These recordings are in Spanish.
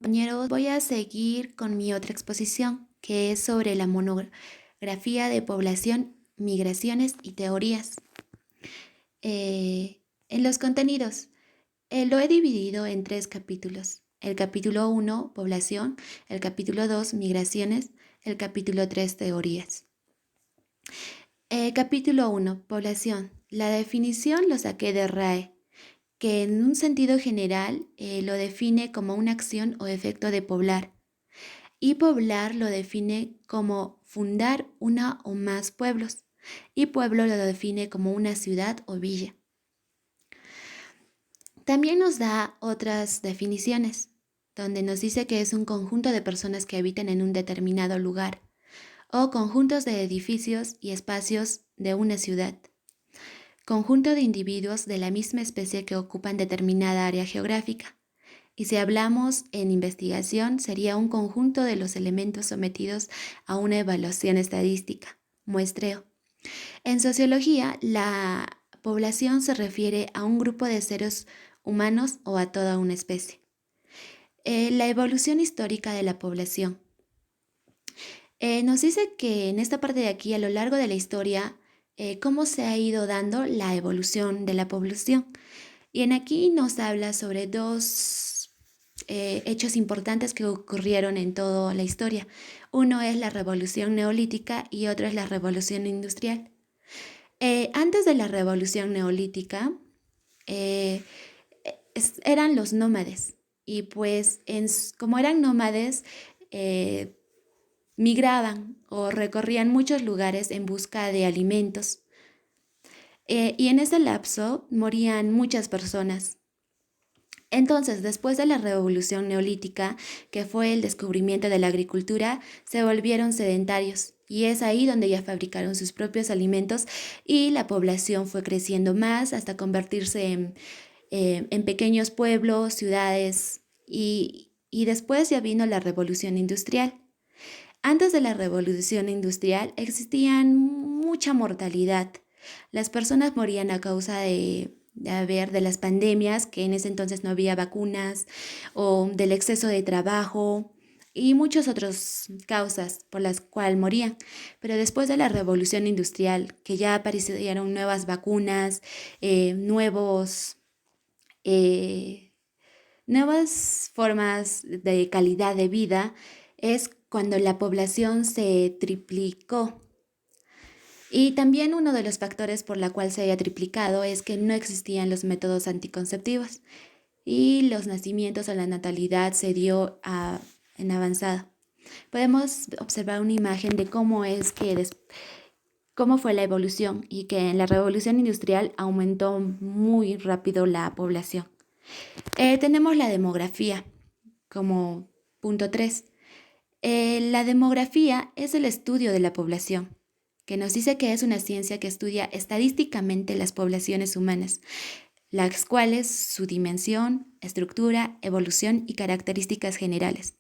Compañeros, voy a seguir con mi otra exposición, que es sobre la monografía de población, migraciones y teorías. En los contenidos, lo he dividido en 3 capítulos. El capítulo 1, población; el capítulo 2, migraciones; el capítulo 3, teorías. Capítulo 1, población. La definición lo saqué de RAE, que en un sentido general lo define como una acción o efecto de poblar. Y poblar lo define como fundar una o más pueblos. Y pueblo lo define como una ciudad o villa. También nos da otras definiciones, donde nos dice que es un conjunto de personas que habitan en un determinado lugar, o conjuntos de edificios y espacios de una ciudad. Conjunto de individuos de la misma especie que ocupan determinada área geográfica. Y si hablamos en investigación, sería un conjunto de los elementos sometidos a una evaluación estadística, muestreo. En sociología, la población se refiere a un grupo de seres humanos o a toda una especie. La evolución histórica de la población. Nos dice que en esta parte de aquí, a lo largo de la historia, cómo se ha ido dando la evolución de la población. Y en aquí nos habla sobre dos hechos importantes que ocurrieron en toda la historia. Uno es la revolución neolítica y otro es la revolución industrial. Antes de la revolución neolítica eh, eran los nómades, y pues como eran nómades, migraban o recorrían muchos lugares en busca de alimentos. Y en ese lapso morían muchas personas. Entonces, después de la revolución neolítica, que fue el descubrimiento de la agricultura, se volvieron sedentarios, y es ahí donde ya fabricaron sus propios alimentos y la población fue creciendo más hasta convertirse en pequeños pueblos, ciudades, y después ya vino la revolución industrial. Antes de la revolución industrial existían mucha mortalidad. Las personas morían a causa de las pandemias, que en ese entonces no había vacunas, o del exceso de trabajo y muchas otras causas por las cuales morían. Pero después de la revolución industrial, que ya aparecieron nuevas vacunas, nuevos, eh, nuevas formas de calidad de vida, es cuando la población se triplicó. Y también uno de los factores por la cual se haya triplicado es que no existían los métodos anticonceptivos y los nacimientos o la natalidad se dio en avanzada. Podemos observar una imagen de cómo fue la evolución, y que en la revolución industrial aumentó muy rápido la población. Tenemos la demografía como punto 3. La demografía es el estudio de la población, que nos dice que es una ciencia que estudia estadísticamente las poblaciones humanas, las cuales su dimensión, estructura, evolución y características generales,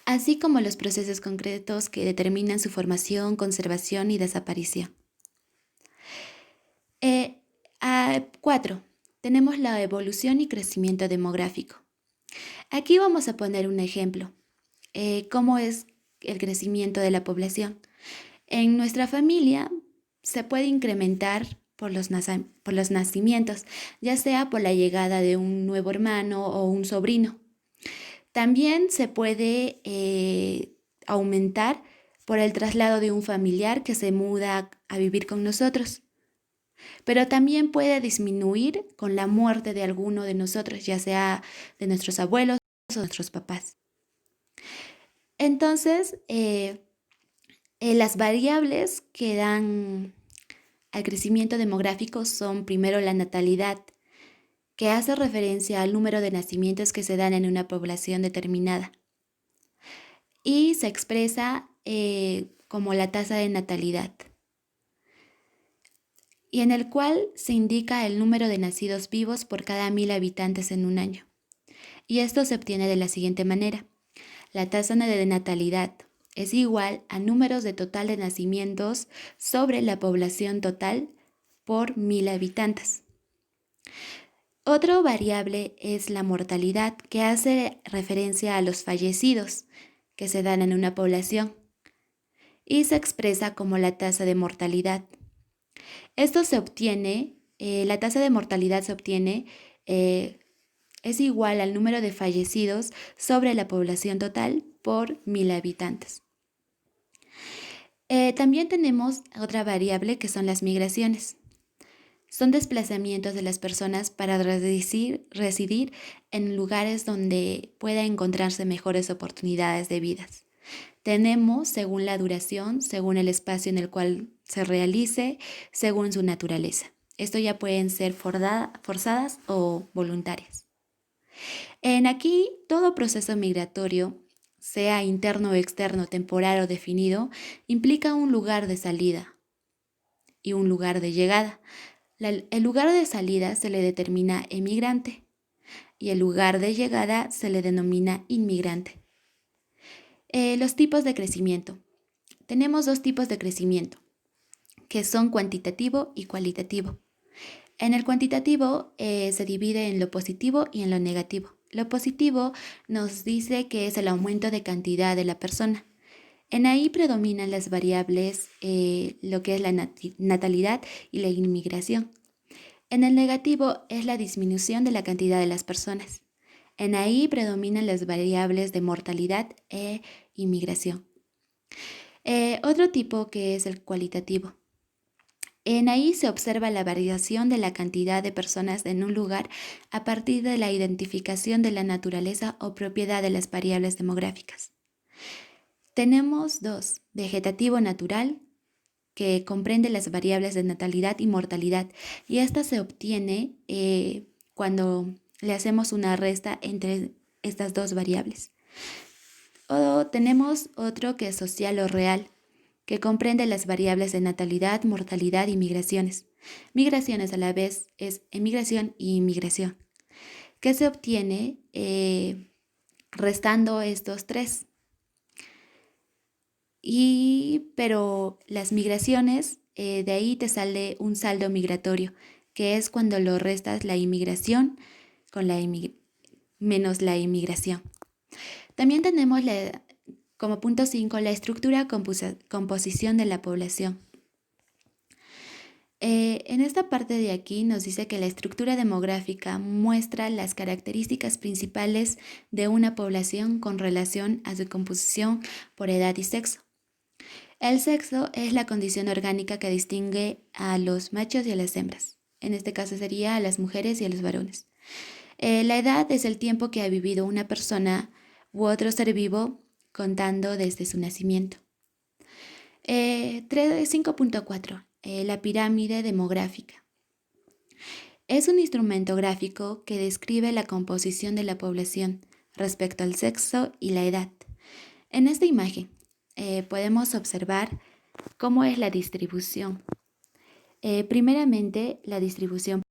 así como los procesos concretos que determinan su formación, conservación y desaparición. 4. Tenemos la evolución y crecimiento demográfico. Aquí vamos a poner un ejemplo. ¿Cómo es el crecimiento de la población? En nuestra familia se puede incrementar por los nacimientos, ya sea por la llegada de un nuevo hermano o un sobrino. También se puede aumentar por el traslado de un familiar que se muda a vivir con nosotros. Pero también puede disminuir con la muerte de alguno de nosotros, ya sea de nuestros abuelos o nuestros papás. Entonces, las variables que dan al crecimiento demográfico son primero la natalidad, que hace referencia al número de nacimientos que se dan en una población determinada, y se expresa como la tasa de natalidad, y en el cual se indica el número de nacidos vivos por cada 1000 habitantes en un año. Y esto se obtiene de la siguiente manera. La tasa de natalidad es igual a números de total de nacimientos sobre la población total por 1000 habitantes. Otro variable es la mortalidad, que hace referencia a los fallecidos que se dan en una población y se expresa como la tasa de mortalidad. Esto se obtiene, la tasa de mortalidad se obtiene, es igual al número de fallecidos sobre la población total por 1000 habitantes. También tenemos otra variable que son las migraciones. Son desplazamientos de las personas para residir en lugares donde pueda encontrarse mejores oportunidades de vida. Tenemos según la duración, según el espacio en el cual se realice, según su naturaleza. Esto ya pueden ser forzadas o voluntarias. En aquí, todo proceso migratorio, sea interno o externo, temporal o definido, implica un lugar de salida y un lugar de llegada. El lugar de salida se le determina emigrante y el lugar de llegada se le denomina inmigrante. Los tipos de crecimiento. Tenemos dos tipos de crecimiento, que son cuantitativo y cualitativo. En el cuantitativo se divide en lo positivo y en lo negativo. Lo positivo nos dice que es el aumento de cantidad de la persona. En ahí predominan las variables, lo que es la natalidad y la inmigración. En el negativo es la disminución de la cantidad de las personas. En ahí predominan las variables de mortalidad e inmigración. Otro tipo que es el cualitativo. En ahí se observa la variación de la cantidad de personas en un lugar a partir de la identificación de la naturaleza o propiedad de las variables demográficas. Tenemos dos, vegetativo natural, que comprende las variables de natalidad y mortalidad, y esta se obtiene cuando le hacemos una resta entre estas dos variables. O tenemos otro que es social o real, que comprende las variables de natalidad, mortalidad y migraciones. Migraciones a la vez es emigración y inmigración, que se obtiene restando estos tres. Pero las migraciones, de ahí te sale un saldo migratorio, que es cuando lo restas la inmigración con menos la inmigración. También tenemos como punto 5 la estructura composición de la población. En esta parte de aquí nos dice que la estructura demográfica muestra las características principales de una población con relación a su composición por edad y sexo. El sexo es la condición orgánica que distingue a los machos y a las hembras. En este caso sería a las mujeres y a los varones. La edad es el tiempo que ha vivido una persona u otro ser vivo contando desde su nacimiento. 5.4. La pirámide demográfica. Es un instrumento gráfico que describe la composición de la población respecto al sexo y la edad. En esta imagen podemos observar cómo es la distribución. Primeramente, la distribución